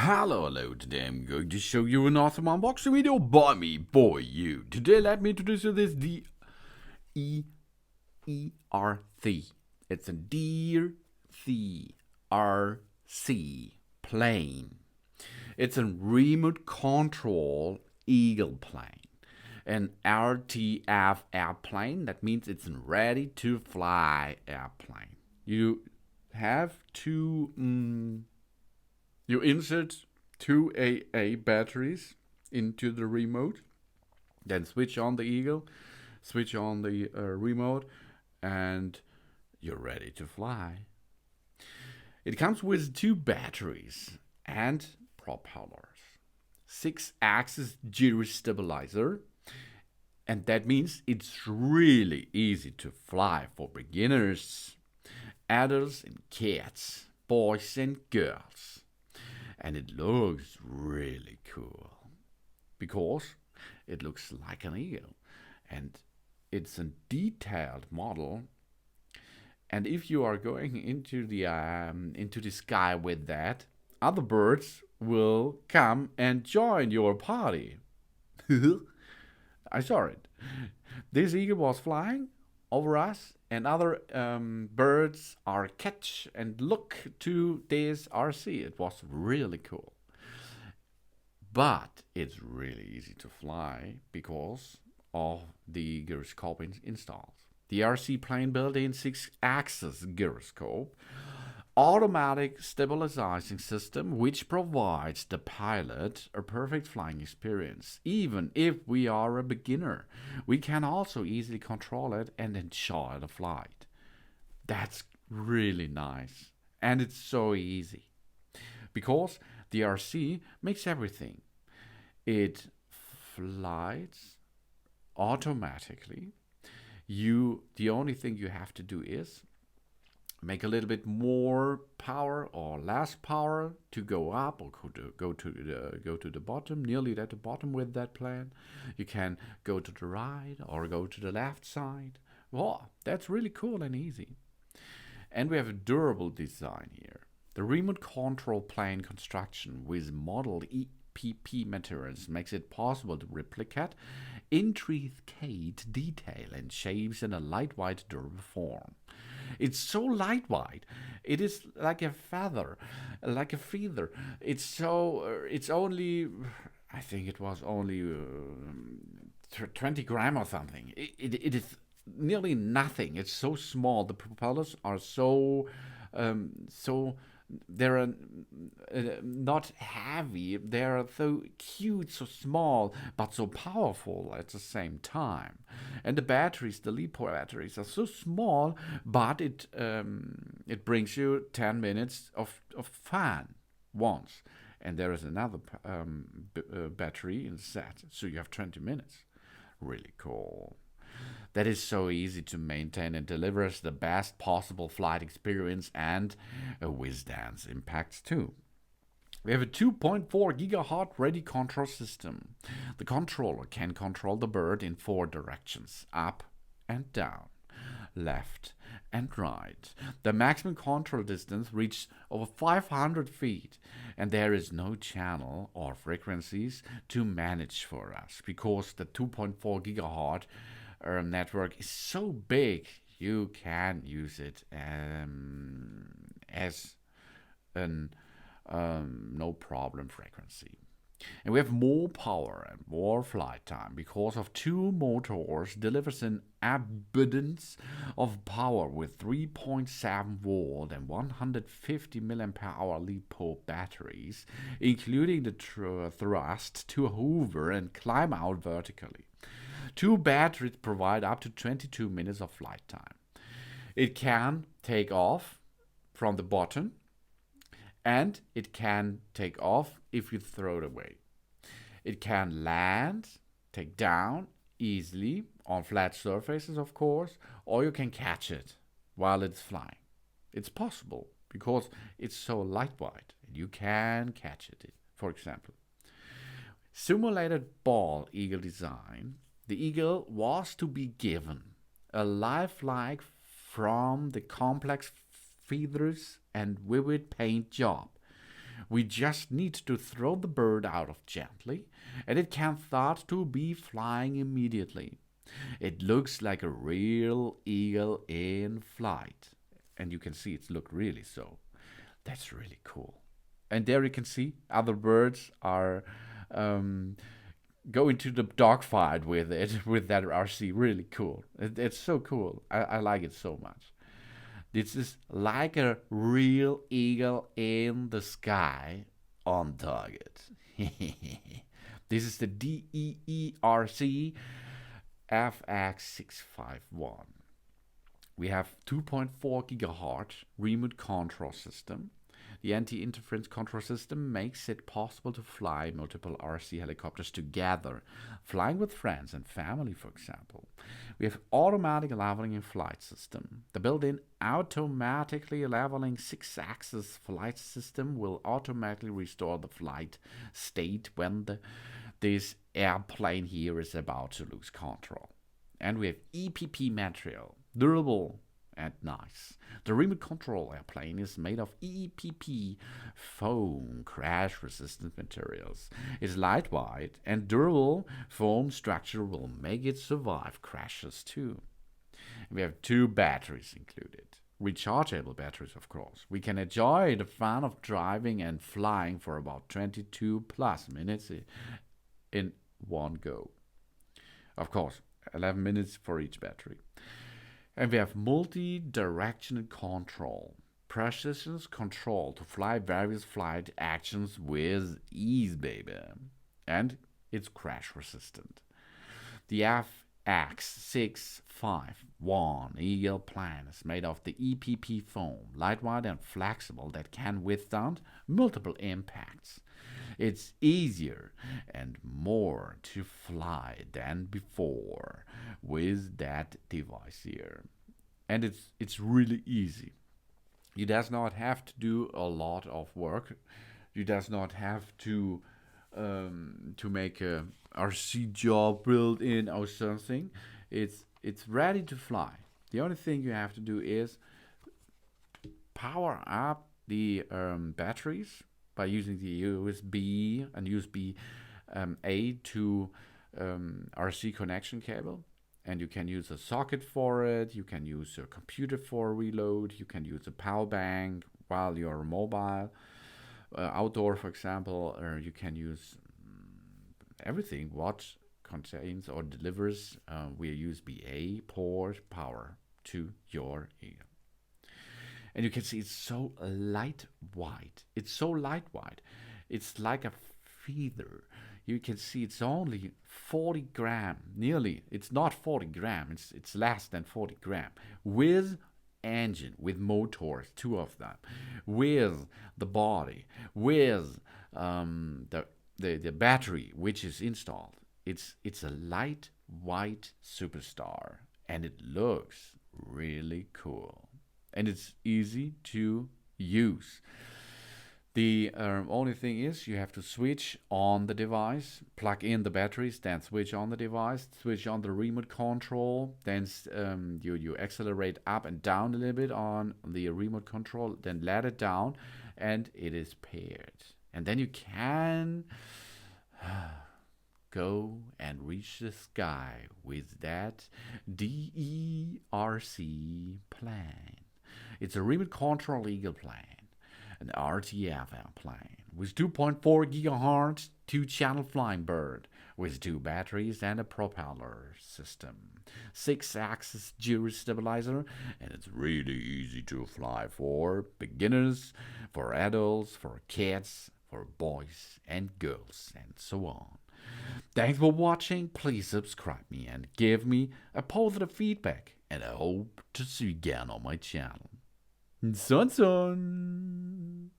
Hello, today I'm going to show you an awesome unboxing video by me, boy, you. Today let me introduce you this DEERC. It's a DEERC plane. It's a remote control eagle plane. An RTF airplane, that means it's a ready to fly airplane. You have to you insert two AA batteries into the remote, then switch on the eagle, switch on the remote, and you're ready to fly. It comes with two batteries and propellers, 6-axis gyro stabilizer, and that means it's really easy to fly for beginners, adults and kids, boys and girls. And it looks really cool because it looks like an eagle and it's a detailed model. And if you are going into the sky with that, other birds will come and join your party. I saw it. This eagle was flying over us, and other birds are catch and look to this RC. It was really cool. But it's really easy to fly because of the gyroscope installed. The RC plane built-in 6-axis gyroscope, automatic stabilizing system which provides the pilot a perfect flying experience. Even if we are a beginner, we can also easily control it and enjoy the flight. That's really nice, and it's so easy because the RC makes everything. It flies automatically. The only thing you have to do is make a little bit more power or less power to go up or go to the bottom, nearly at the bottom with that plane. You can go to the right or go to the left side. Wow, that's really cool and easy. And we have a durable design here. The remote control plane construction with modeled EPP materials makes it possible to replicate intricate detail and shapes in a lightweight, durable form. It's so lightweight. It is like a feather, like a feather. It's only, I think it was only 20 grams or something. It is nearly nothing. It's so small. The propellers are so they're not heavy. They're so cute, so small, but so powerful at the same time. And the batteries, the LiPo batteries, are so small, but it brings you 10 minutes of fun once. And there is another battery in the set, so you have 20 minutes. Really cool. That is so easy to maintain and delivers the best possible flight experience and withstands impacts too. We have a 2.4 GHz ready control system. The controller can control the bird in 4 directions: up and down, left and right. The maximum control distance reaches over 500 feet, and there is no channel or frequencies to manage for us because the 2.4 GHz network is so big. You can use it as an no problem frequency. And we have more power and more flight time because of 2 motors delivers an abundance of power with 3.7 volt and 150 mAh LiPo batteries, including the thrust to hover and climb out vertically. 2 batteries provide up to 22 minutes of flight time. It can take off from the bottom, and it can take off if you throw it away. It can land, take down easily on flat surfaces, of course, or you can catch it while it's flying. It's possible because it's so lightweight. You can catch it, for example. Simulated ball eagle design. The eagle was to be given a lifelike from the complex feathers and vivid paint job We just need to throw the bird out of gently, and it can start to be flying immediately. It looks like a real eagle in flight. And you can see it's looked really so. That's really cool. And there you can see other birds are going to the dogfight with it, with that RC. Really cool. It's so cool. I like it so much. This is like a real eagle in the sky on target. This is the DEERC FX651. We have 2.4 GHz remote control system. The anti-interference control system makes it possible to fly multiple RC helicopters together, flying with friends and family, for example. We have automatic leveling in flight system. The built-in automatically leveling 6-axis flight system will automatically restore the flight state when this airplane here is about to lose control. And we have EPP material, durable and nice. The remote control airplane is made of EPP foam crash-resistant materials. Its lightweight and durable foam structure will make it survive crashes too. We have 2 batteries included. Rechargeable batteries, of course. We can enjoy the fun of driving and flying for about 22 plus minutes in one go. Of course, 11 minutes for each battery. And we have multi-directional control, precision control to fly various flight actions with ease, baby. And it's crash resistant. The FX651 Eagle plane is made of the EPP foam, lightweight and flexible that can withstand multiple impacts. It's easier and more to fly than before with that device here. And it's really easy. You does not have to do a lot of work. You does not have to make a RC job built in or something. It's ready to fly. The only thing you have to do is power up the batteries by using the USB and USB A to RC connection cable. And you can use a socket for it, you can use a computer for reload, you can use a power bank while you're mobile, outdoor for example, or you can use everything what contains or delivers via USB A port power to your ear. And you can see it's so lightweight. It's so lightweight. It's like a feather. You can see it's only 40 gram, nearly. It's not 40 gram. It's less than 40 gram. With engine, with motors, 2 of them, with the body, with the battery which is installed. It's a lightweight superstar, and it looks really cool. And it's easy to use. The only thing is you have to switch on the device, plug in the batteries, then switch on the device, switch on the remote control, then you accelerate up and down a little bit on the remote control, then let it down, and it is paired. And then you can go and reach the sky with that DEERC plane. It's a remote control Eagle plane, an RTF airplane with 2.4 GHz 2-channel flying bird with 2 batteries and a propeller system, 6-axis gyro stabilizer, and it's really easy to fly for beginners, for adults, for kids, for boys and girls, and so on. Thanks for watching. Please subscribe me and give me a positive feedback, and I hope to see you again on my channel. Son.